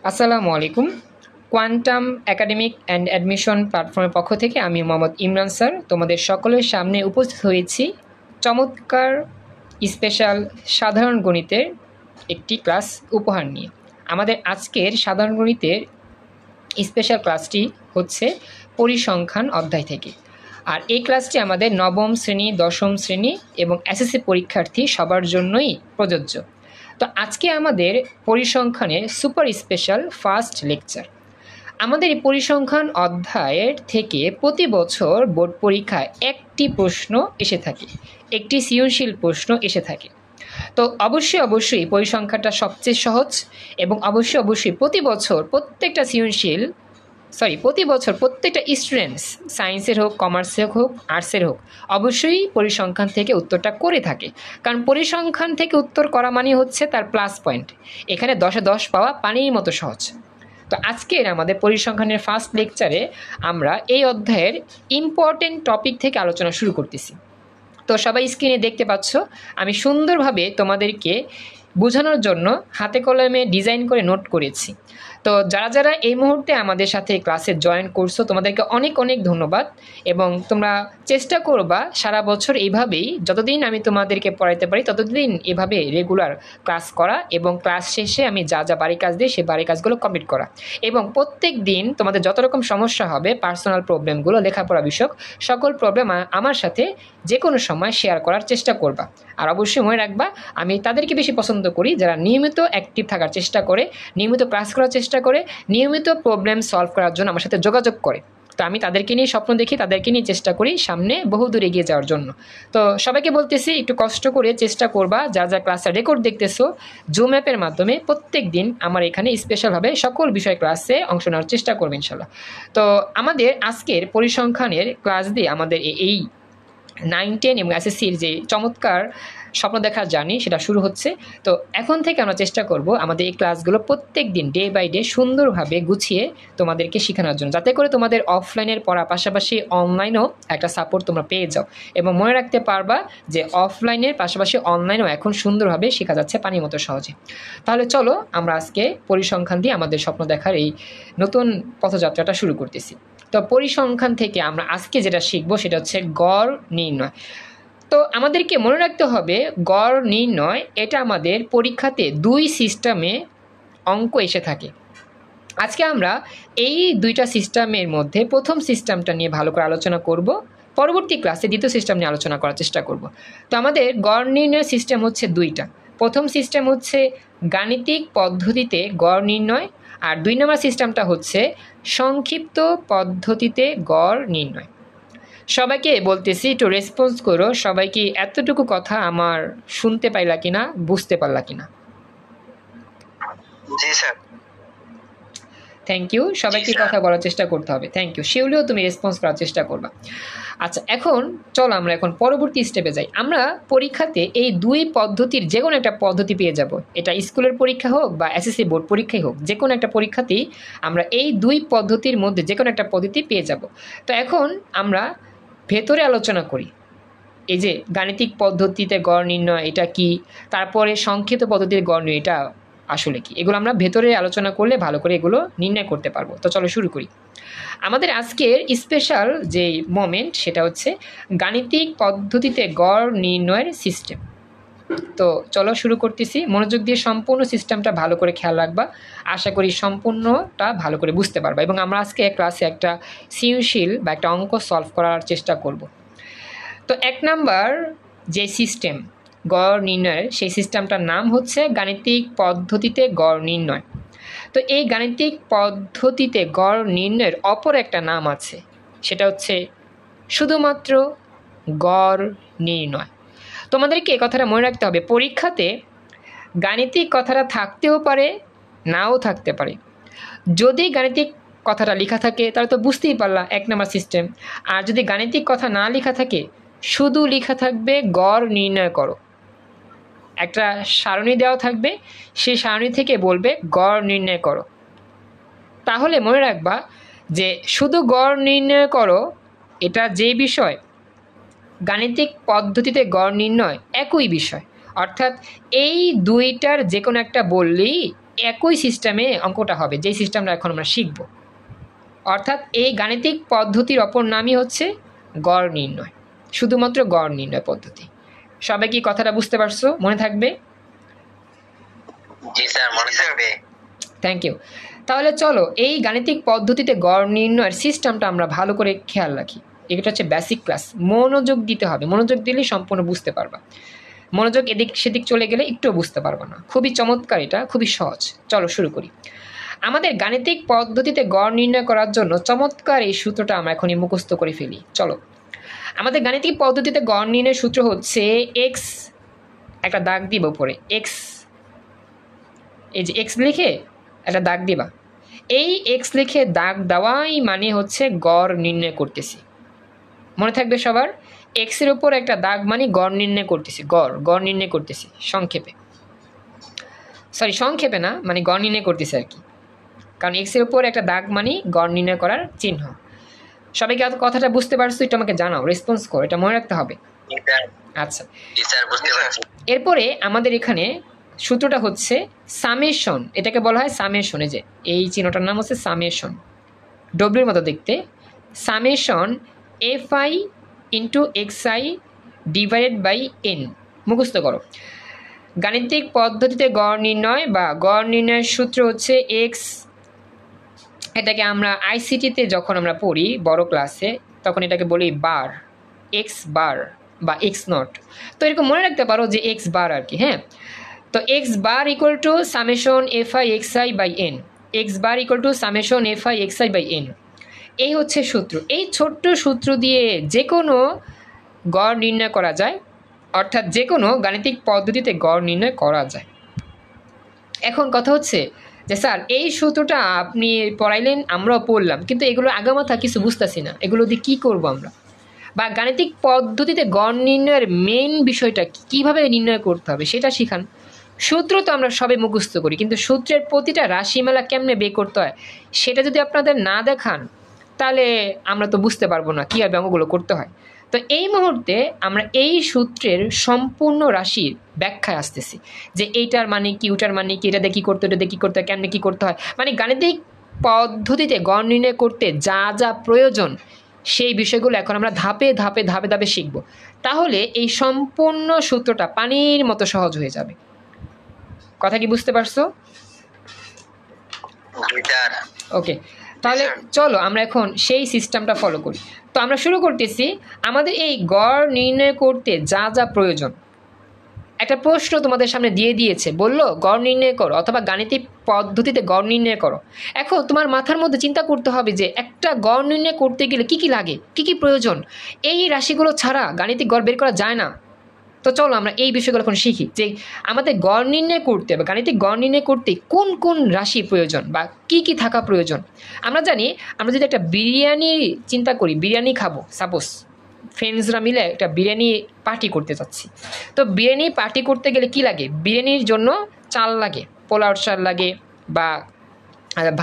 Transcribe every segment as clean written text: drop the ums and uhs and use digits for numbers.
আসসালামু আলাইকুম। Quantum academic and admission প্ল্যাটফর্মের পক্ষ থেকে আমি মোহাম্মদ ইমরান স্যার তোমাদের সকলের সামনে উপস্থিত হয়েছি চমৎকার স্পেশাল সাধারণ গণিতের একটি ক্লাস উপহার নিয়ে। আমাদের আজকের সাধারণ গণিতের স্পেশাল ক্লাসটি হচ্ছে পরিসংখ্যান অধ্যায় থেকে। আর এই ক্লাসটি আমাদের নবম শ্রেণী, দশম শ্রেণী এবং এসএসসি পরীক্ষার্থী সবার জন্যই প্রযোজ্য। তো আজকে আমাদের পরিসংখ্যানের সুপার স্পেশাল ফার্স্ট লেকচার। আমাদের এই পরিসংখ্যান অধ্যায়ের থেকে প্রতি বছর বোর্ড পরীক্ষায় একটি প্রশ্ন এসে থাকে, একটি সৃজনশীল প্রশ্ন এসে থাকে। তো অবশ্যই পরিসংখ্যানটা সবচেয়ে সহজ এবং অবশ্যই প্রতি বছর প্রত্যেকটা স্টুডেন্টস, সায়েন্সের হোক, কমার্সের হোক, আর্টসের হোক, অবশ্যই পরিসংখ্যান থেকে উত্তরটা করে থাকে। কারণ পরিসংখ্যান থেকে উত্তর করা মানে হচ্ছে তার প্লাস পয়েন্ট। এখানে 10-এ 10 পাওয়া পানির মতো সহজ। তো আজকের আমাদের পরিসংখ্যানের ফার্স্ট লেকচারে আমরা এই অধ্যায়ের ইম্পর্টেন্ট টপিক থেকে আলোচনা শুরু করতেছি। তো সবাই স্ক্রিনে দেখতে পাচ্ছ, আমি সুন্দরভাবে তোমাদেরকে বোঝানোর জন্য হাতে কলমে ডিজাইন করে নোট করেছি। তো যারা এই মুহূর্তে আমাদের সাথে ক্লাসে জয়েন করছো তোমাদেরকে অনেক ধন্যবাদ। এবং তোমরা চেষ্টা করবা সারা বছর এইভাবেই, যতদিন আমি তোমাদেরকে পড়াইতে পারি ততদিন এভাবে রেগুলার ক্লাস করা এবং ক্লাস শেষে আমি যা বাড়ি কাজ দিই সেই বাড়ি কাজগুলো কমপ্লিট করা। এবং প্রত্যেক দিন তোমাদের যত রকম সমস্যা হবে, পার্সোনাল প্রবলেমগুলো, লেখাপড়া বিষয়ক সকল প্রবলেম আমার সাথে যে কোনো সময় শেয়ার করার চেষ্টা করবা। আর অবশ্যই মনে রাখবা, আমি তাদেরকে বেশি পছন্দ করি যারা নিয়মিত অ্যাক্টিভ থাকার চেষ্টা করে, নিয়মিত ক্লাস করার চেষ্টা করে, নিয়মিত প্রবলেম সলভ করার জন্য আমার সাথে যোগাযোগ করে। তো আমি তাদেরকে নিয়ে স্বপ্ন দেখি, তাদেরকে নিয়ে চেষ্টা করি সামনে বহুদূর এগিয়ে যাওয়ার জন্য। তো সবাইকে বলতেছি, একটু কষ্ট করে চেষ্টা করবা, যারা ক্লাসের রেকর্ড দেখতেছো জুম অ্যাপের মাধ্যমে প্রত্যেক দিন আমার এখানে স্পেশালভাবে সকল বিষয় ক্লাসে অংশ নেওয়ার চেষ্টা করবে ইনশাল্লাহ। তো আমাদের আজকের পরিসংখ্যানের ক্লাস দিয়ে আমাদের এই 9, 10 এবং এসএসসির যে চমৎকার স্বপ্ন দেখার জার্নি সেটা শুরু হচ্ছে। তো এখন থেকে আমরা চেষ্টা করব আমাদের এই ক্লাসগুলো প্রত্যেক দিন ডে বাই ডে সুন্দরভাবে গুছিয়ে তোমাদেরকে শেখানোর জন্য, যাতে করে তোমাদের অফলাইনের পড়ার পাশাপাশি অনলাইনেও একটা সাপোর্ট তোমরা পেয়ে যাও। এবং মনে রাখতে পারবা যে অফলাইনের পাশাপাশি অনলাইনেও এখন সুন্দরভাবে শেখা যাচ্ছে পানির মতো সহজে। তাহলে চলো আমরা আজকে পরিসংখ্যান দিয়ে আমাদের স্বপ্ন দেখার এই নতুন পথযাত্রাটা শুরু করতেছি। তো পরিসংখ্যান থেকে আমরা আজকে যেটা শিখব সেটা হচ্ছে গড় নির্ণয়। তো আমাদেরকে মনে রাখতে হবে, গড় নির্ণয় এটা আমাদের পরীক্ষাতে 2 সিস্টেমে অঙ্ক এসে থাকে। আজকে আমরা এই 2টা সিস্টেমের মধ্যে প্রথম সিস্টেমটা নিয়ে ভালো করে আলোচনা করব, পরবর্তী ক্লাসে দ্বিতীয় সিস্টেম নিয়ে আলোচনা করার চেষ্টা করব। তো আমাদের গড় নির্ণয়ের সিস্টেম হচ্ছে 2টা। প্রথম সিস্টেম হচ্ছে গাণিতিক পদ্ধতিতে গড় নির্ণয়, আর 2 নম্বর সিস্টেমটা হচ্ছে সংক্ষিপ্ত পদ্ধতিতে গড় নির্ণয়। সবাইকে বলতেছি একটু রেসপন্স করো, সবাইকে এতটুকু কথা আমার শুনতে পাইলা কিনা, বুঝতে পারলা কিনা? জি স্যার। Thank you. সবাইকে কথা বলার চেষ্টা করতে হবে। Thank you. শিউলিও তুমি রেসপন্স করার চেষ্টা করবা। আচ্ছা, এখন চলো আমরা এখন পরবর্তী স্টেপে যাই। আমরা পরীক্ষাতে এই 2 পদ্ধতির যে কোনো একটা পদ্ধতি পেয়ে যাব। এটা স্কুলের পরীক্ষা হোক বা এসএসসি বোর্ড পরীক্ষাই হোক, যে কোনো একটা পরীক্ষাতেই আমরা এই 2 পদ্ধতির মধ্যে যে কোনো একটা পদ্ধতি পেয়ে যাব। তো এখন আমরা ভেতরে আলোচনা করি, এই যে গাণিতিক পদ্ধতিতে গড় নির্ণয় এটা কি, তারপরে সংক্ষিপ্ত পদ্ধতির গড় নির্ণয় এটা আসলে কি, এগুলো আমরা ভেতরে আলোচনা করলে ভালো করে এগুলো নির্ণয় করতে পারবো। তো চলো শুরু করি। আমাদের আজকের স্পেশাল যে মোমেন্ট সেটা হচ্ছে গাণিতিক পদ্ধতিতে গড় নির্ণয়ের সিস্টেম। তো চলো শুরু করতেছি। মনোযোগ দিয়ে সম্পূর্ণ সিস্টেমটা ভালো করে খেয়াল রাখবা, আশা করি সম্পূর্ণটা ভালো করে বুঝতে পারবা। এবং আমরা আজকে ক্লাসে একটা সৃজনশীল বা একটা অঙ্ক সলভ করার চেষ্টা করব। তো 1 নাম্বার যে সিস্টেম গড় নির্ণয়ের, সেই সিস্টেমটার নাম হচ্ছে গাণিতিক পদ্ধতিতে গড় নির্ণয়। তো এই গাণিতিক পদ্ধতিতে গড় নির্ণয়ের অপর একটা নাম আছে, সেটা হচ্ছে শুধুমাত্র গড় নির্ণয়। তোমাদেরকে এই কথাটা মনে রাখতে হবে, পরীক্ষাতে গাণিতিক কথাটা থাকতেও পারে, নাও থাকতে পারে। যদি গাণিতিক কথাটা লেখা থাকে তাহলে তো বুঝতেই পারলা 1 নাম্বার সিস্টেম। আর যদি গাণিতিক কথা না লেখা থাকে, শুধু লেখা থাকবে গড় নির্ণয় করো, একটা সারণী দেওয়া থাকবে, সেই সারণী থেকে বলবে গড় নির্ণয় করো। তাহলে মনে রাখবা যে শুধু গড় নির্ণয় করো এটা যে বিষয়, গাণিতিক পদ্ধতিতে গড় নির্ণয় একই বিষয়। অর্থাৎ এই 2টার যে কোনো একটা বললেই একই সিস্টেমে অঙ্কটা হবে, যেই সিস্টেমটা এখন আমরা শিখব। অর্থাৎ এই গাণিতিক পদ্ধতির অপর নামই হচ্ছে গড় নির্ণয়, শুধুমাত্র গড় নির্ণয় পদ্ধতি। সবাই কি কথাটা বুঝতে পারছো? মনে থাকবে? জি স্যার, মনে থাকবে। Thank you. তাহলে চলো এই গাণিতিক পদ্ধতিতে গড় নির্ণয়ের সিস্টেমটা আমরা ভালো করে খেয়াল রাখি। এটা হচ্ছে বেসিক ক্লাস, মনোযোগ দিতে হবে, মনোযোগ দিলে সম্পূর্ণ বুঝতে পারবা। মনোযোগ এদিক সেদিক চলে গেলে একটুও বুঝতে পারবা না। খুবই চমৎকার, এটা খুবই সহজ। চলো শুরু করি। আমাদের গাণিতিক পদ্ধতিতে গড় নির্ণয় করার জন্য চমৎকার এই সূত্রটা আমরা এখনই মুখস্থ করে ফেলি। চলো, আমাদের গাণিতিক পদ্ধতিতে গড় নির্ণয়ের সূত্র হচ্ছে এক্স, একটা দাগ দিব উপরে এক্স, এই যে এক্স লিখে একটা দাগ দিবা। এই এক্স লিখে দাগ দেওয়াই মানে হচ্ছে গড় নির্ণয় করতেছি। মনে থাকবে সবার, এক্সের উপর একটা দাগ মানে গড় নির্ণয় করতেছি, গড় নির্ণয় করতেছি সংক্ষেপে, সংক্ষেপে না, মানে গড় নির্ণয় করতেছি আর কি। কারণ এক্সের উপর একটা দাগ মানে গড় নির্ণয় করার চিহ্ন। সবাইকে কথাটা বুঝতে পারছো? এটা আমাকে জানাও, রেসপন্স করো, এটা মনে রাখতে হবে। আচ্ছা, এরপরে আমাদের এখানে সূত্রটা হচ্ছে সামেশন, এটাকে বলা হয় সামেশন। এই যে এই চিহ্নটার নাম হচ্ছে সামেশন, ডব্লিউর মতো দেখতে। Summation F I into X I divided by N. মুখস্থ করো। গাণিতিক পদ্ধতিতে গড় নির্ণয় বা গড় নির্ণয়ের সূত্র হচ্ছে এক্স, এটাকে আমরা আইসিটিতে যখন আমরা পড়ি বড় ক্লাসে তখন এটাকে বলি বার, এক্স বার বা এক্স নট। তো এরকম মনে রাখতে পারো যে এক্স বার আর কি। হ্যাঁ, তো X bar equal to summation F I X I by N, X bar equal to summation F I X I by N. এই হচ্ছে সূত্র। এই ছোট্ট সূত্র দিয়ে যে কোনো গড় নির্ণয় করা যায়, অর্থাৎ যে কোনো গাণিতিক পদ্ধতিতে গড় নির্ণয় করা যায়। এখন কথা হচ্ছে যে স্যার এই সূত্রটা আপনি পড়াইলেন, আমরাও পড়লাম, কিন্তু এগুলো আগামাথা কিছু বুঝতেছি না, এগুলো দিয়ে কী করবো আমরা? বা গাণিতিক পদ্ধতিতে গড় নির্ণয়ের মেন বিষয়টা কীভাবে নির্ণয় করতে হবে সেটা শিখান। সূত্র তো আমরা সবে মুখস্থ করি, কিন্তু সূত্রের প্রতিটা রাশিমালা কেমনে বের করতে হয় সেটা যদি আপনাদের না দেখান তাহলে আমরা তো বুঝতে পারবো না কীভাবে অঙ্কগুলো করতে হয়। তো এই মুহূর্তে আমরা এই সূত্রের সম্পূর্ণ রাশির ব্যাখ্যায় আসতেছি, যে এইটার মানে কি, ওটার মানে কি, এটা দিয়ে কী করতে, ওটা দিয়ে কী করতে হয়, কেমনে কী করতে হয়, মানে গাণিতিক পদ্ধতিতে গড় নির্ণয় করতে যা যা প্রয়োজন সেই বিষয়গুলো এখন আমরা ধাপে ধাপে ধাপে ধাপে শিখব। তাহলে এই সম্পূর্ণ সূত্রটা পানির মতো সহজ হয়ে যাবে। কথা কি বুঝতে পারছো? ওকে, তাহলে চলো আমরা এখন সেই সিস্টেমটা ফলো করি। তো আমরা শুরু করতেছি। আমাদের এই গড় নির্ণয় করতে যা যা প্রয়োজন, একটা প্রশ্ন তোমাদের সামনে দিয়ে দিয়েছে, বললো গড় নির্ণয় করো অথবা গাণিতিক পদ্ধতিতে গড় নির্ণয় করো। এখন তোমার মাথার মধ্যে চিন্তা করতে হবে যে একটা গড় নির্ণয় করতে গেলে কী কী লাগে, কী কী প্রয়োজন, এই রাশিগুলো ছাড়া গাণিতিক গড় বের করা যায় না। তো চলো আমরা এই বিষয়গুলো এখন শিখি, যে আমাদের গড় নির্ণয় করতে বা গাণিতিক গড় নির্ণয় করতে কোন কোন রাশি প্রয়োজন বা কি কি থাকা প্রয়োজন। আমরা জানি, আমরা যদি একটা বিরিয়ানি চিন্তা করি, বিরিয়ানি খাবো, সাপোজ ফ্রেন্ডসরা মিলে একটা বিরিয়ানি পার্টি করতে যাচ্ছি। তো বিরিয়ানি পার্টি করতে গেলে কি লাগে? বিরিয়ানির জন্য চাল লাগে, পোলাওর চাল লাগে বা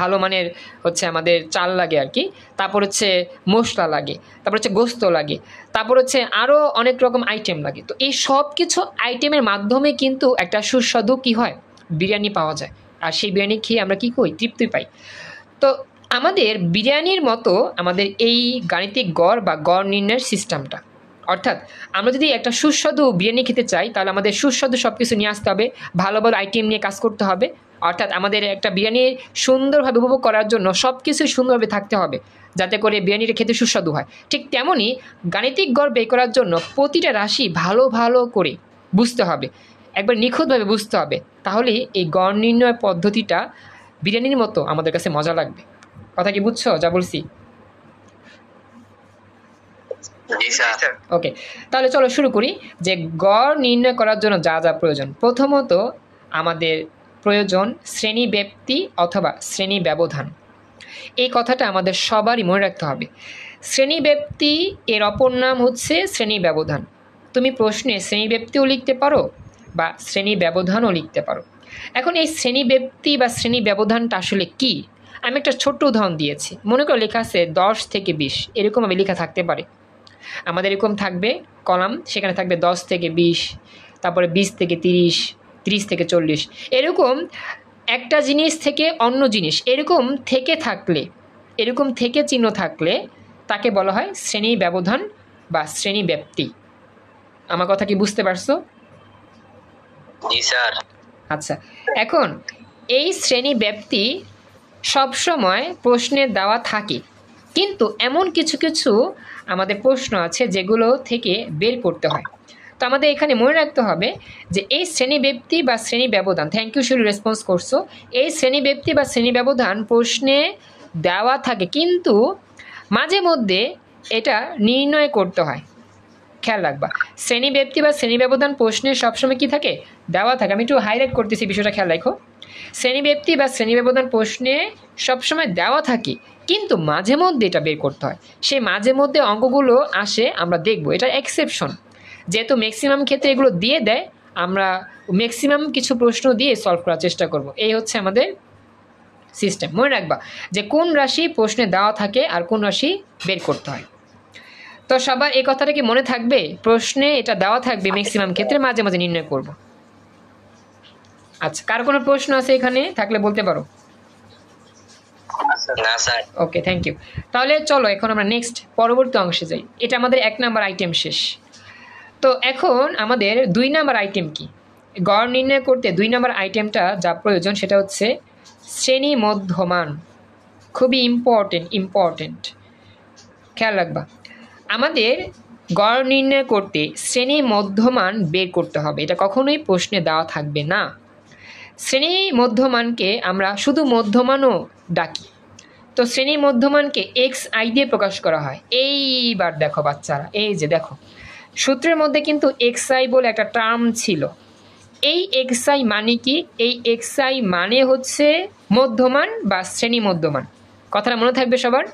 ভালো মানের হচ্ছে আমাদের চাল লাগে আর কি। তারপর হচ্ছে মশলা লাগে, তারপর হচ্ছে গোস্ত লাগে, তারপর হচ্ছে আরও অনেক রকম আইটেম লাগে। তো এই সব কিছু আইটেমের মাধ্যমে কিন্তু একটা সুস্বাদু কী হয়, বিরিয়ানি পাওয়া যায়। আর সেই বিরিয়ানি খেয়ে আমরা কী করি, তৃপ্তি পাই। তো আমাদের বিরিয়ানির মতো আমাদের এই গাণিতিক গড় বা গড় নির্ণয়ের সিস্টেমটা, অর্থাৎ আমরা যদি একটা সুস্বাদু বিরিয়ানি খেতে চাই তাহলে আমাদের সুস্বাদু সব কিছু নিয়ে আসতে হবে, ভালো ভালো আইটেম নিয়ে কাজ করতে হবে। অর্থাৎ আমাদের একটা বিরিয়ানি সুন্দরভাবে উপভোগ করার জন্য সব কিছু সুন্দরভাবে থাকতে হবে যাতে করে বিরিয়ানিটা খেতে সুস্বাদু হয়। ঠিক তেমনই গাণিতিক গড় বের করার জন্য প্রতিটা রাশি ভালো ভালো করে বুঝতে হবে, একবার নিখুঁতভাবে বুঝতে হবে। তাহলেই এই গড় নির্ণয় পদ্ধতিটা বিরিয়ানির মতো আমাদের কাছে মজা লাগবে। কথা কি বুঝছো যা বলছি? ওকে, তাহলে চলো শুরু করি যে গড় নির্ণয় করার জন্য যা যা প্রয়োজন। প্রথমত আমাদের প্রয়োজন শ্রেণী ব্যক্তি অথবা শ্রেণী ব্যবধান। এই কথাটা আমাদের সবারই মনে রাখতে হবে। শ্রেণী ব্যক্তি এর অপর নাম হচ্ছে শ্রেণী ব্যবধান। তুমি প্রশ্নে শ্রেণী ব্যক্তিও লিখতে পারো বা শ্রেণী ব্যবধানও লিখতে পারো। এখন এই শ্রেণী ব্যক্তি বা শ্রেণী ব্যবধানটা আসলে কি? আমি একটা ছোট্ট উদাহরণ দিয়েছি। মনে করো লেখা আছে 10 থেকে 20, এরকমভাবে লেখা থাকতে পারে। আমাদের এরকম থাকবে কলাম, সেখানে থাকবে 10 থেকে 20, তারপরে 20 থেকে 30, 30 থেকে 40, এরকম একটা জিনিস থেকে অন্য জিনিস এরকম থেকে চিহ্ন থাকলে তাকে বলা হয় শ্রেণী ব্যবধান বা শ্রেণী ব্যাপ্তি। আমার কথা কি বুঝতে পারছো? জি স্যার। আচ্ছা, এখন এই শ্রেণী ব্যাপ্তি সবসময় প্রশ্নে দেওয়া থাকে, কিন্তু এমন কিছু কিছু আমাদের প্রশ্ন আছে যেগুলো থেকে বের করতে হয়। তো আমাদের এখানে মনে রাখতে হবে যে এই শ্রেণী ব্যাপ্তি বা শ্রেণী ব্যবধান, থ্যাংক ইউ শুরু রেসপন্স করছো, এই শ্রেণী ব্যাপ্তি বা শ্রেণী ব্যবধান প্রশ্নে দেওয়া থাকে, কিন্তু মাঝে মধ্যে এটা নির্ণয় করতে হয়। খেয়াল রাখবা, শ্রেণী ব্যাপ্তি বা শ্রেণী ব্যবধান প্রশ্নে সবসময় কি থাকে? দেওয়া থাকে। আমি একটু হাইলাইট করতেছি বিষয়টা, খেয়াল রাখো। শ্রেণী ব্যাপ্তি বা শ্রেণী ব্যবধান প্রশ্নে সবসময় দেওয়া থাকে, কিন্তু মাঝে মধ্যে এটা বের করতে হয়। সেই মাঝে মধ্যে অঙ্কগুলো আসে, আমরা দেখব, এটা এক্সেপশন। যেহেতু ম্যাক্সিমাম ক্ষেত্রে এগুলো দিয়ে দেয়, আমরা ম্যাক্সিমাম কিছু প্রশ্ন দিয়ে সলভ করার চেষ্টা করব। এই হচ্ছে আমাদের সিস্টেম। মনে রাখবা যে কোন রাশি প্রশ্নে দেওয়া থাকে আর কোন রাশি বের করতে হয়। তো সবার এই কথাটা কি মনে থাকবে? প্রশ্নে এটা দেওয়া থাকবে ম্যাক্সিমাম ক্ষেত্রে, মাঝে মাঝে নির্ণয় করব। আচ্ছা, কার কোনো প্রশ্ন আছে এখানে? থাকলে বলতে পারো। না স্যার। Okay, thank you. তাহলে চলো এখন আমরা নেক্সট পরবর্তী অংশে যাই। এটা আমাদের 1 নাম্বার আইটেম শেষ। তো এখন আমাদের 2 নাম্বার আইটেম কি? গড় নির্ণয় করতে 2 নাম্বার আইটেমটা যা প্রয়োজন সেটা হচ্ছে শ্রেণী মধ্যমান। খুবই ইম্পর্টেন্ট, খেয়াল রাখবা। আমাদের গড় নির্ণয় করতে শ্রেণী মধ্যমান বের করতে হবে, এটা কখনোই প্রশ্নে দেওয়া থাকবে না। শ্রেণী মধ্যমানকে আমরা শুধু মধ্যমানও ডাকি। তো শ্রেণী মধ্যমানকে xi দিয়ে প্রকাশ করা হয়। এইবার দেখো বাচ্চারা, এই যে দেখো, সূত্রের মধ্যে কিন্তু xi বলে একটা টার্ম ছিল। এই xi মানে কি? এই xi মানে হচ্ছে মধ্যমান বা শ্রেণী মধ্যমান। কথাটা মনে থাকবে সবার?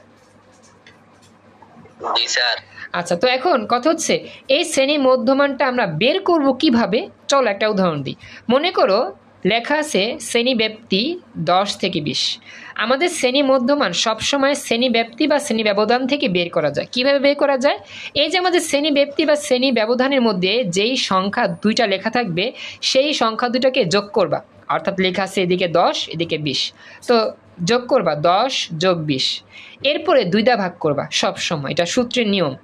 জি স্যার। আচ্ছা, তো এখন কথা হচ্ছে এই শ্রেণী মধ্যমানটা আমরা বের করব কিভাবে? চলো একটা উদাহরণ দিই। মনে করো লেখা আছে শ্রেণী ব্যাপ্তি 10 থেকে 20। আমাদের শ্রেণী মধ্যমান সবসময় শ্রেণী ব্যাপ্তি বা শ্রেণী ব্যবধান থেকে বের করা যায়। কিভাবে বের করা যায়? এই যে আমাদের শ্রেণী ব্যাপ্তি বা শ্রেণী ব্যবধানের মধ্যে যেই সংখ্যা দুইটা লেখা থাকবে, সেই সংখ্যা দুটাকে যোগ করবা। অর্থাৎ লেখা আছে এদিকে 10, এদিকে 20, তো যোগ করবা 10 যোগ 20, এরপরে 2 দা ভাগ করবা সব সময়। এটা সূত্রের নিয়ম।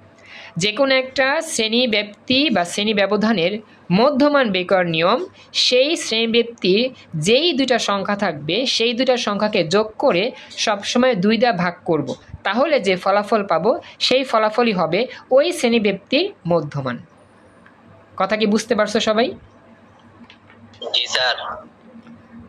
যে কোনো একটা শ্রেণী ব্যাপ্তি বা শ্রেণী ব্যবধানের মধ্যমান বের করার নিয়ম, সেই শ্রেণী ব্যক্তির যেই দুইটা সংখ্যা থাকবে সেই দুইটা সংখ্যাকে যোগ করে সবসময় 2 দা ভাগ করব। তাহলে যে ফলাফল পাবো সেই ফলাফলই হবে ওই শ্রেণী ব্যক্তির মধ্যমান। কথা কি বুঝতে পারছো সবাই? জি স্যার।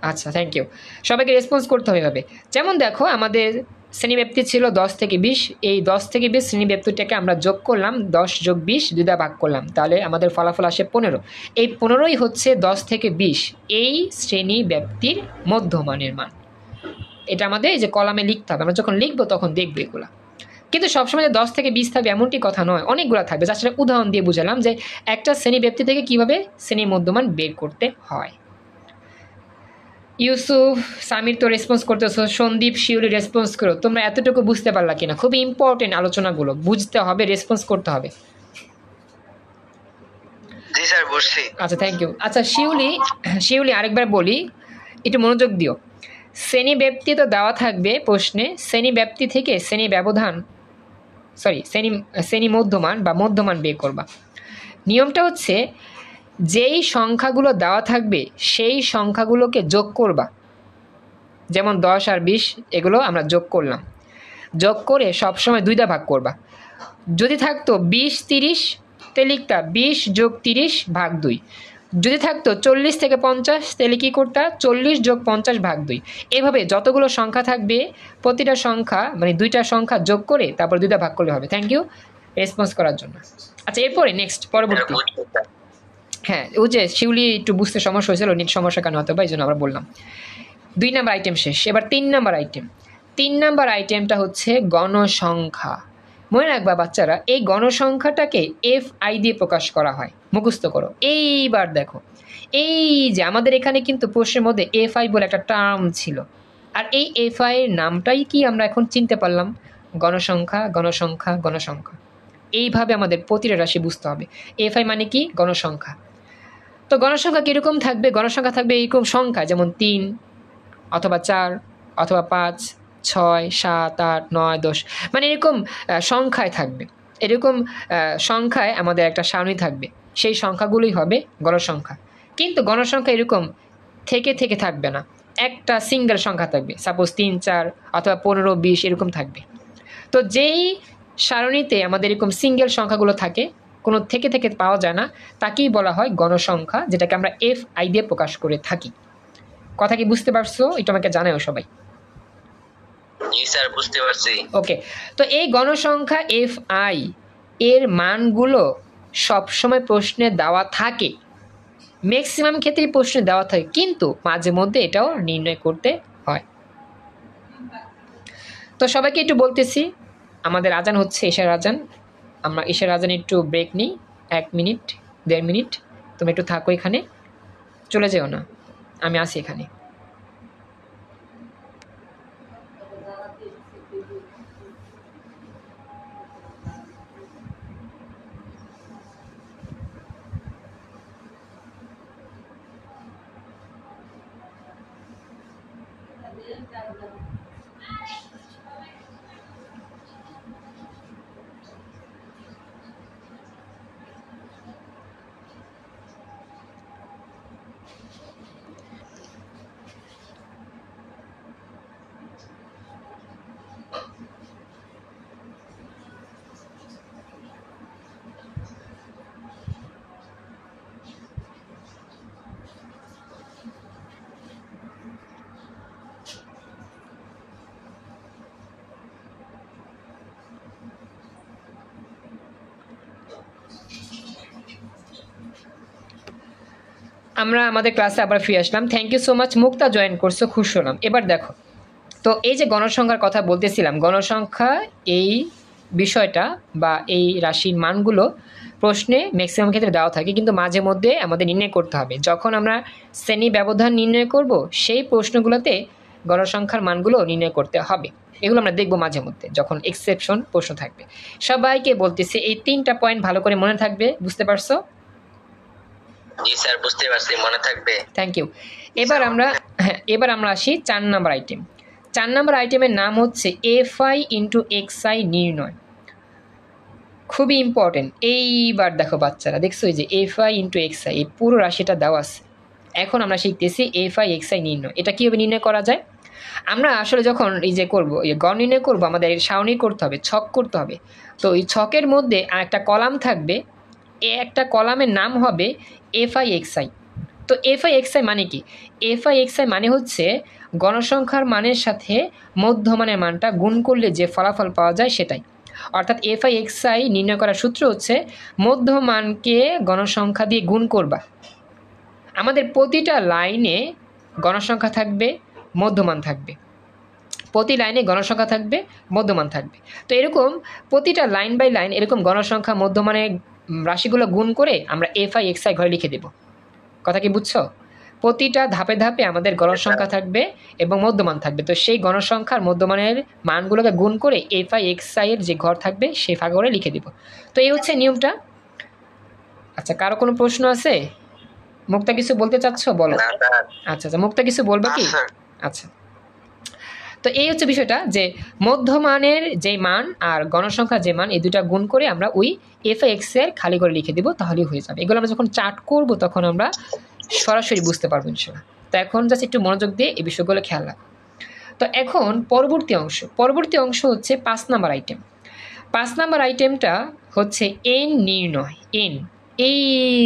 আচ্ছা, থ্যাংক ইউ। সবাইকে রেসপন্স করতে হবে এভাবে। যেমন দেখো, আমাদের শ্রেণীব্যাপ্তি ছিল 10 থেকে 20। এই 10 থেকে 20 শ্রেণীব্যাপ্তিটাকে আমরা যোগ করলাম, 10 যোগ 20 2 দা ভাগ করলাম, তাহলে আমাদের ফলাফল আসে 15। এই 15ই হচ্ছে 10 থেকে 20 এই শ্রেণী ব্যাপ্তির মধ্যমানের মান। এটা আমাদের এই যে কলামে লিখতে হবে, আমরা যখন লিখবো তখন দেখবো এগুলা। কিন্তু সবসময় যে 10 থেকে 20 থাকবে এমনটি কথা নয়, অনেকগুলো থাকবে। যা সেটা উদাহরণ দিয়ে বুঝালাম যে একটা শ্রেণী ব্যাপ্তি থেকে কিভাবে শ্রেণী মধ্যমান বের করতে হয়। ইউসুফ, সামির তো রেসপন্স করতেছো, সন্দীপ, শিউলি রেসপন্স করো। তোমরা এতটুকু বুঝতে পারলা কিনা? খুবই ইম্পর্টেন্ট আলোচনাগুলো, বুঝতে হবে, রেসপন্স করতে হবে। জি স্যার, বুঝছি। আচ্ছা, থ্যাংক ইউ। আচ্ছা শিউলি আরেকবার বলি, একটু মনোযোগ দিও। শ্রেণী ব্যাপ্তি তো দেওয়া থাকবে প্রশ্নে, শ্রেণী ব্যাপ্তি থেকে শ্রেণী ব্যবধান শ্রেণী মধ্যমান বা মধ্যমান বের করবা। নিয়মটা হচ্ছে যেই সংখ্যাগুলো দেওয়া থাকবে সেই সংখ্যাগুলোকে যোগ করবা। যেমন 10 আর 20 এগুলো আমরা যোগ করলাম, যোগ করে সবসময় 2 দা ভাগ করবা। যদি থাকতো 20 30, তে লিখতা 20 যোগ 30 ভাগ 2। যদি থাকতো 40 থেকে 50, তাহলে কী করতা 40 যোগ 50 ভাগ 2। এভাবে যতগুলো সংখ্যা থাকবে প্রতিটা সংখ্যা মানে 2টা সংখ্যা যোগ করে তারপর 2 দা ভাগ করলে হবে। থ্যাংক ইউ রেসপন্স করার জন্য। আচ্ছা, এরপরে নেক্সট পরবর্তী। হ্যাঁ, ওই যে শিউলি একটু বুঝতে সমস্যা হয়েছিল, নেট সমস্যা কেন হতে পারে এই জন্য আমরা বললাম। 2 নাম্বার আইটেম শেষ, এবার 3 নাম্বার আইটেম। 3 নাম্বার আইটেমটা হচ্ছে গণসংখ্যা। মনে রাখবা বাচ্চারা, এই গণসংখ্যাটাকে FI দিয়ে প্রকাশ করা হয়, মুখস্থ করো। এইবার দেখো, এই যে আমাদের এখানে কিন্তু প্রশ্নের মধ্যে FI বলে একটা টার্ম ছিল, আর এই FI এর নামটাই কি আমরা এখন চিনতে পারলাম? গণসংখ্যা। এইভাবে আমাদের প্রতিটা রাশি বুঝতে হবে। FI মানে কি? গণসংখ্যা। তো গণসংখ্যা কীরকম থাকবে? গণসংখ্যা থাকবে এইরকম সংখ্যা, যেমন 3, অথবা 4 অথবা 5, 6, 7, 8, 9, 10 মানে এরকম সংখ্যায় থাকবে। এরকম সংখ্যায় আমাদের একটা সারণী থাকবে, সেই সংখ্যাগুলোই হবে গণসংখ্যা। কিন্তু গণসংখ্যা এরকম থেকে থেকে থাকবে না, একটা সিঙ্গেল সংখ্যা থাকবে, সাপোজ 3, 4 অথবা 15, 20 এরকম থাকবে। তো যেই সারণীতে আমাদের এরকম সিঙ্গেল সংখ্যাগুলো থাকে, কোনো থেকে থেকে পাওয়া যায় না, তাকেই বলা হয় গণসংখ্যা, যেটাকে আমরা FI দিয়ে প্রকাশ করে থাকি। কথা কি বুঝতে পারছো? এটা আমাকে জানাও সবাই। জি স্যার, বুঝতে পারছি। ওকে, তো এই গণসংখ্যা FI এর মানগুলো সবসময় প্রশ্নে দেওয়া থাকে, ম্যাক্সিমাম ক্ষেত্রেই প্রশ্নে দেওয়া থাকে, কিন্তু মাঝে মধ্যে এটাও নির্ণয় করতে হয়। তো সবাইকে একটু বলতেছি, আমাদের আজান হচ্ছে, এশার আজান। আমরা এশার আজান একটু ব্রেক নিই, 1 মিনিট 1.5 মিনিট। তুমি একটু থাকো এখানে, চলে যেও না, আমি আসি এখানে। আমরা আমাদের ক্লাসে আবার ফিরে আসলাম। Thank you so much, Mukta join করছো, খুশি হলাম। এবার দেখো, তো এই যে গণসংখ্যার কথা বলতেছিলাম, গণসংখ্যা এই বিষয়টা বা এই রাশির মানগুলো প্রশ্নে ম্যাক্সিমাম ক্ষেত্রে দেওয়া থাকে, কিন্তু মাঝে মধ্যে আমাদের নির্ণয় করতে হবে। যখন আমরা শ্রেণী ব্যবধান নির্ণয় করব, সেই প্রশ্নগুলোতে গণসংখ্যার মানগুলো নির্ণয় করতে হবে। এগুলো আমরা দেখবো মাঝে মধ্যে যখন এক্সেপশন প্রশ্ন থাকবে। সবাইকে বলতেছি, এই 3টা পয়েন্ট ভালো করে মনে থাকবে, বুঝতে পারছো? জি স্যার, বুঝতে পারছি, মনে থাকবে। Thank you. এবার আমরা আসি 4 নাম্বার আইটেম। 4 নাম্বার আইটেমের নাম হচ্ছে FI ইন্টু XI নির্ণয়। খুবই ইম্পর্টেন্ট। এইবার দেখো বাচ্চারা, দেখছো এই যে FI ইন্টু XI, এই পুরো রাশিটা দেওয়া আছে। এখন আমরা শিখতেছি FI XI নির্ণয়। এটা কীভাবে নির্ণয় করা যায়? আমরা আসলে যখন এই যে করবো, এই গড় নির্ণয় করবো, আমাদের সারণী করতে হবে, ছক করতে হবে। তো এই ছকের মধ্যে একটা কলাম থাকবে, একটা কলামের নাম হবে FI XI। তো FI XI মানে কি? FI XI মানে হচ্ছে গণসংখ্যার মানের সাথে মধ্যমানের মানটা গুণ করলে যে ফলাফল পাওয়া যায় সেটাই। অর্থাৎ FI XI নির্ণয় করার সূত্র হচ্ছে মধ্যমানকে গণসংখ্যা দিয়ে গুণ করবা। আমাদের প্রতিটা লাইনে গণসংখ্যা থাকবে, মধ্যমান থাকবে, প্রতি লাইনে গণসংখ্যা থাকবে, মধ্যমান থাকবে। তো এরকম প্রতিটা লাইন বাই লাইন এরকম গণসংখ্যা মধ্যমানের রাশিগুলো গুণ করে আমরা FI XI ঘরে লিখে দেব। কথা কি বুঝছো? প্রতিটা ধাপে ধাপে আমাদের গণসংখ্যা থাকবে এবং মধ্যমান থাকবে। তো সেই গণসংখ্যার মধ্যমানের মানগুলোকে গুণ করে FI XI এর যে ঘর থাকবে সেই ঘরে লিখে দেব। তো এই হচ্ছে নিয়মটা। আচ্ছা, কারো কোনো প্রশ্ন আছে? মুক্তা কিছু বলতে চাচ্ছ? বলো। আচ্ছা, মুক্তা কিছু বলবা কি? আচ্ছা, তো এই হচ্ছে বিষয়টা, যে মধ্যমানের যে মান আর গণসংখ্যার যে মান, এই দুটা গুণ করে আমরা ওই FI XI এর খালি করে লিখে দিব, তাহলেই হয়ে যাবে। এগুলো আমরা যখন চার্ট করব তখন আমরা সরাসরি বুঝতে পারবো ইনশাআল্লাহ। তো এখন জাস্ট একটু মনোযোগ দিয়ে এই বিষয়গুলো খেয়াল রাখো। তো এখন পরবর্তী অংশ হচ্ছে 5 নাম্বার আইটেম। 5 নাম্বার আইটেমটা হচ্ছে N নির্ণয়। N, এই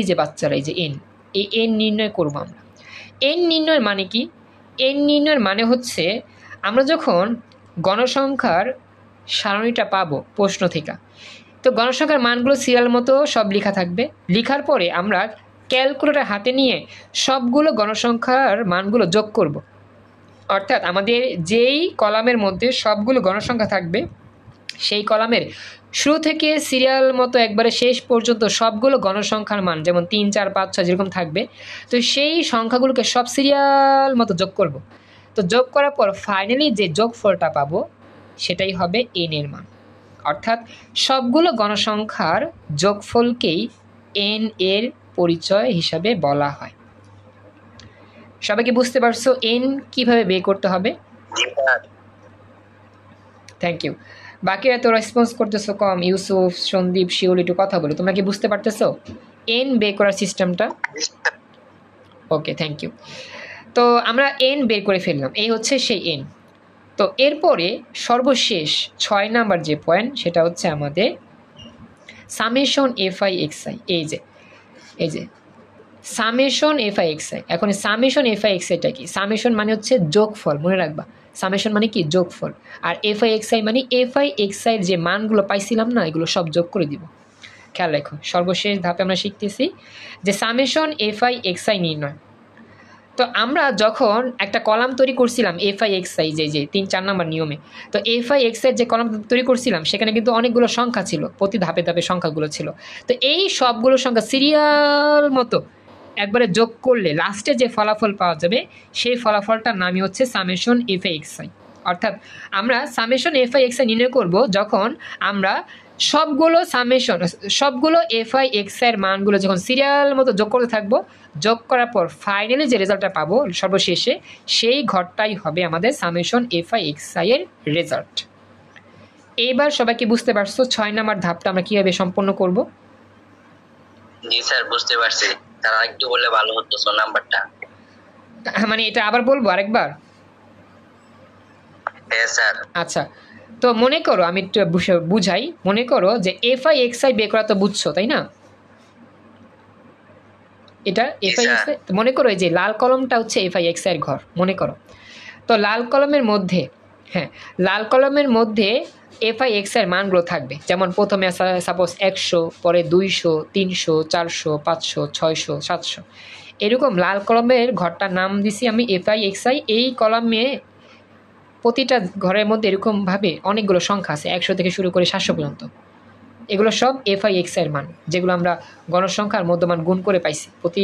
যে বাচ্চারা, এই যে N, এই N নির্ণয় করবো আমরা। N নির্ণয়ের মানে কি? N নির্ণয়ের মানে হচ্ছে আমরা যখন গণসংখ্যার সারণীটা পাবো প্রশ্ন থেকে, তো গণসংখ্যার মানগুলো সিরিয়াল মতো সব লেখা থাকবে। লেখার পরে আমরা ক্যালকুলেটর হাতে নিয়ে সবগুলো গণসংখ্যার মানগুলো যোগ করব। অর্থাৎ আমাদের যেই কলামের মধ্যে সবগুলো গণসংখ্যা থাকবে, সেই কলামের শুরু থেকে সিরিয়াল মতো একবারে শেষ পর্যন্ত সবগুলো গণসংখ্যার মান, যেমন 3, 4, 5, 6 যেরকম থাকবে, তো সেই সংখ্যাগুলোকে সব সিরিয়াল মতো যোগ করব। তো যোগ করার পর ফাইনালি যে যোগফলটা পাবো সেটাই হবে N এর মান। অর্থাৎ সবগুলো গণসংখ্যার যোগফলকেই N এর পরিচয় হিসাবে বলা হয়। সবাই কি বুঝতে পারছো এন কিভাবে বের করতে হবে? জি স্যার। Thank you. বাকিরা তো রেসপন্স করতেছো কম, ইউসুফ, সন্দীপ, শিউলি, একটু কথা বলো, তোমরা কি বুঝতে পারতেছো এন বের করার সিস্টেমটা? ওকে, থ্যাংক ইউ। তো আমরা এন বের করে ফেললাম, এই হচ্ছে সেই এন। তো এরপরে সর্বশেষ 6 নাম্বার যে পয়েন্ট, সেটা হচ্ছে আমাদের সামেশন এফআই এক্সআই। এই যে সামেশন এফআই এক্সআই। এখন সামেশন এফআই এক্সআইটা কি? সামেশন মানে হচ্ছে যোগফল, মনে রাখবা। সামেশন মানে কি? যোগফল। আর এফআই এক্সআই মানে এফআই এক্সআইয়ের যে মানগুলো পাইছিলাম না, এগুলো সব যোগ করে দিব। খেয়াল রাখো, সর্বশেষ ধাপে আমরা শিখতেছি যে সামেশন এফআই এক্সআই নির্ণয়। তো আমরা যখন একটা কলাম তৈরি করছিলাম এফআই এক্সআই, যে 3-4 নাম্বার নিয়মে, তো এফআই এক্সআই যে কলাম তৈরি করছিলাম সেখানে কিন্তু অনেকগুলো সংখ্যা ছিল, প্রতি ধাপে ধাপে সংখ্যাগুলো ছিল। তো এই সবগুলো সংখ্যা সিরিয়াল মতো একবারে যোগ করলে লাস্টে যে ফলাফল পাওয়া যাবে সেই ফলাফলটার নামই হচ্ছে সামেশন এফআই এক্সআই। অর্থাৎ আমরা সামেশন এফআই এক্সআই নির্ণয় করব যখন আমরা সবগুলো এফআই এক্সআই এর মানগুলো যখন সিরিয়াল মতো যোগ করতে থাকবো, যোগ করার পর ফাইনালি যে রেজাল্টটা পাবো সর্বশেষে, সেই ঘরটাই হবে আমাদের সামেশন এফআই এক্সআই এর রেজাল্ট। এইবার সবাইকে বুঝতে পারছো 6 নাম্বার ধাপটা আমরা কিভাবে সম্পন্ন করব? জি স্যার, বুঝতে পারছি। তারা একটু বললে ভালো হতো 6 নাম্বারটা। মানে এটা আবার বলবো আরেকবার? হ্যাঁ স্যার। আচ্ছা, তো মনে করো, আমি একটু বুঝাই। মনে করো যে এফআই এক্সআই বের করা তো বুঝছো, তাই না? এটা এফআই এক্সআই, মনে করো এই যে লাল কলমটা হচ্ছে এফআই এক্সআই এর ঘর, মনে করো। তো লাল কলমের মধ্যে এফআই এক্সআই এর মানগুলো থাকবে। যেমন প্রথমে সাপোজ 100, পরে 200, 300, 400, 500, 600, 700, এরকম লাল কলমের ঘরটার নাম দিছি আমি এফআই এক্সআই। এই কলমে প্রতিটা ঘরের মধ্যে এরকমভাবে অনেকগুলো সংখ্যা আছে, 100 থেকে শুরু করে 700 পর্যন্ত। এগুলো সব এফআই এক্সআই এর মান, যেগুলো আমরা গণসংখ্যার মধ্যমান গুণ করে পাইছি প্রতি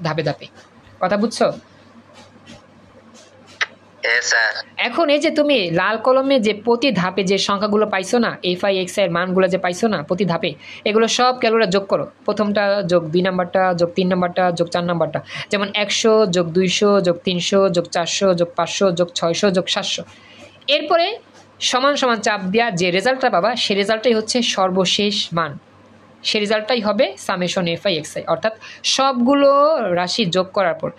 ধাপে ধাপে। কথা বুঝছো? এখন এই যে তুমি লাল কলমে যে প্রতি ধাপে যে সংখ্যাগুলো পাইছো না, এফআই এক্সআই এর মানগুলো যে পাইছো না প্রতি ধাপে, এগুলো সব ক্যালকুলেটর যোগ করো। প্রথমটা যোগ 2 নাম্বারটা, যোগ 3 নাম্বারটা, যোগ 4 নাম্বারটা। যেমন 100 যোগ 200 যোগ 300 যোগ 400 যোগ 500 যোগ 600 যোগ 700। এরপরে সমান সমান চাপ দেওয়া যে রেজাল্টটা পাবা, সেই রেজাল্টটাই হচ্ছে সর্বশেষ মান। সেই রেজাল্টটাই হবে সামেশন এফআই এক্সআই। অর্থাৎ সবগুলো রাশি যোগ করার পর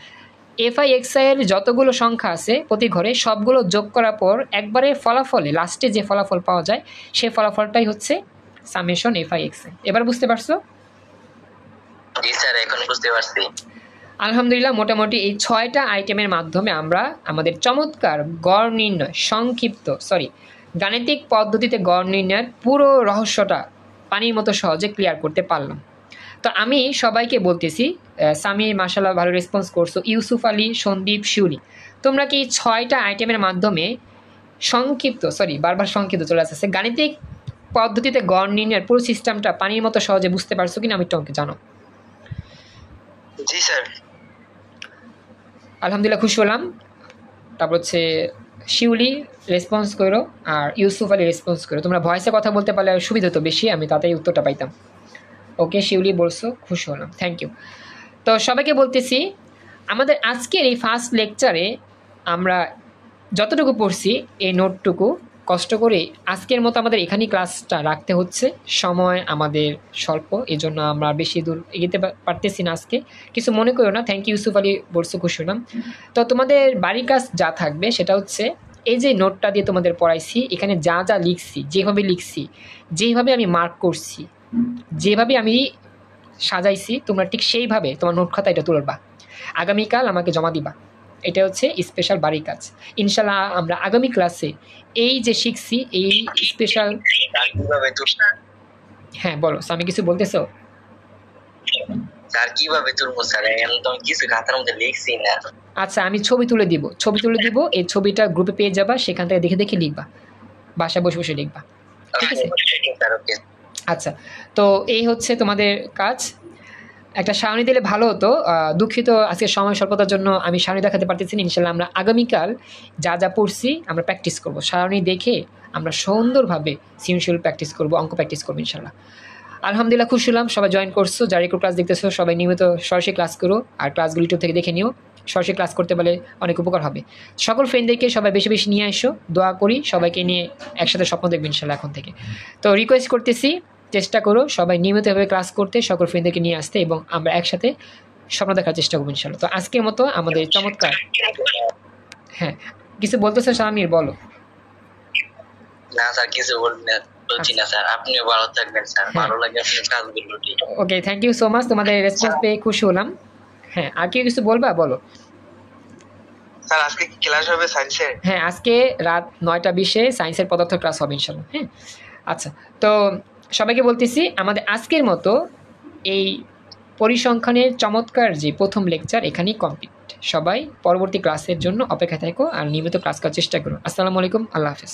এফআই এক্সআই এর যতগুলো সংখ্যা আছে প্রতি ঘরে, সবগুলো যোগ করার পর একবারে ফলাফলে লাস্টে যে ফলাফল পাওয়া যায় সেই ফলাফলটাই হচ্ছে সামেশন এফআই এক্সআই। এবার বুঝতে পারছো? জি স্যার, এখন বুঝতে পারছি। আলহামদুলিল্লাহ, মোটামুটি এই 6টা আইটেমের মাধ্যমে আমরা আমাদের চমৎকার গড় নির্ণয়, গাণিতিক পদ্ধতিতে গড় নির্ণয়ের পুরো রহস্যটা পানির মতো সহজে ক্লিয়ার করতে পারলাম। তো আমি সবাইকে বলতেছি, সামি মাশাআল্লাহ ভালো রেসপন্স করছো, ইউসুফ আলী, সন্দীপ, শিউলি, তোমরা কি 6টা আইটেমের মাধ্যমে বারবার সংক্ষিপ্ত চলে আসছে, গাণিতিক পদ্ধতিতে গড় নির্ণয়ের পুরো সিস্টেমটা পানির মতো সহজে বুঝতে পারছো কিনা আমি তোমাকে জানো? জি স্যার। আলহামদুলিল্লাহ, খুশি হলাম। তারপর হচ্ছে শিউলি রেসপন্স করো, আর ইউসুফ আলী রেসপন্স করো। তোমরা ভয়েসে কথা বলতে পারলে সুবিধা হতো বেশি, আমি তাতেই উত্তরটা পাইতাম। ওকে, শিউলি বলছো, খুশি হলাম, থ্যাংক ইউ। তো সবাইকে বলতেছি, আমাদের আজকের এই ফার্স্ট লেকচারে আমরা যতটুকু পড়ছি এই নোটটুকু কষ্ট করে আজকের মতো আমাদের এখানেই ক্লাসটা রাখতে হচ্ছে। সময় আমাদের স্বল্প, এই জন্য আমরা বেশি দূর এগোতে পারতেছি না আজকে, কিছু মনে করো না। থ্যাংক ইউ ইউসুফ আলী বলছো, খুশি হলাম। তো তোমাদের বাড়ির কাজ যা থাকবে সেটা হচ্ছে এই যে নোটটা দিয়ে তোমাদের পড়াইছি, এখানে যা যা লিখছি, যেভাবে আমি মার্ক করছি, যেভাবে আমি সাজাইছি, তোমরা ঠিক সেইভাবে তোমার নোট খাতা এটা তুলবা, আগামীকাল আমাকে জমা দিবা। এটা হচ্ছে স্পেশাল বাড়ির কাজ। ইনশাল্লাহ আমরা আগামী ক্লাসে এই যে শিখছি এই স্পেশাল। হ্যাঁ বলো, আমি কিছু বলতেছো? স্যার কিভাবে তুলবো স্যার? আমি তো কিছু খাতার মধ্যে লিখছি না। আচ্ছা, আমি ছবি তুলে দিব, এই ছবিটা গ্রুপে পেয়ে যাবা, সেখান থেকে দেখে দেখে লিখবা, বাসায় বসে বসে লিখবা, ঠিক আছে? আচ্ছা, তো এই হচ্ছে তোমাদের কাজ। একটা সারণী দিলে ভালো হতো, দুঃখিত আজকে সময় স্বল্পতার জন্য আমি সারণী দেখাতে পারতেছি না। ইনশাল্লাহ আমরা আগামীকাল যা যা পড়ছি আমরা প্র্যাকটিস করব, সারণী দেখে আমরা সুন্দরভাবে সৃজনশীল প্র্যাকটিস করব, অঙ্ক প্র্যাকটিস করবো ইনশাল্লাহ। আলহামদুলিল্লাহ, খুশি হলাম সবাই জয়েন করছো। যারা একটু ক্লাস দেখতেছো সবাই নিয়মিত সরাসরি ক্লাস করো, আর ক্লাসগুলো ইউটিউব থেকে দেখে নিও। সরাসরি ক্লাস করতে পারলে অনেক উপকার হবে। সকল ফ্রেন্ডদেরকে সবাই বেশি বেশি নিয়ে এসো, দোয়া করি সবাইকে নিয়ে একসাথে স্বপ্ন দেখবেন ইনশাল্লাহ এখন থেকে। তো রিকোয়েস্ট করতেছি, চেষ্টা করো সবাই নিয়মিতভাবে ক্লাস করতে, সকল ফ্রেন্ডদেরকে নিয়ে আসতে, এবং আমরা একসাথে স্বপ্ন দেখার চেষ্টা করবো ইনশাল্লাহ। তো আজকের মতো আমাদের চমৎকার, হ্যাঁ কিছু বলতেছো শামির, বলো। না স্যার কিছু বলছি না স্যার, আপনিও ভালো থাকবেন স্যার, ভালো লাগে আপনার কাজগুলো। ওকে, থ্যাংক ইউ সো মাচ, তোমাদের রেসপন্স পেয়ে খুশি হলাম। হ্যাঁ আর কি কিছু বলবা, বলো। স্যার আজকে কি ক্লাস হবে সায়েন্সের? হ্যাঁ আজকে রাত 9:20 সায়েন্সের পদার্থ ক্লাস হবে ইনশাল্লাহ। হ্যাঁ আচ্ছা, তো সবাইকে বলতেছি আমাদের আজকের মতো এই পরিসংখ্যানের চমৎকার যে প্রথম লেকচার এখানেই কমপ্লিট। সবাই পরবর্তী ক্লাসের জন্য অপেক্ষা থাকো আর নিয়মিত ক্লাস করার চেষ্টা করো। আসসালামু আলাইকুম, আল্লাহ হাফেজ।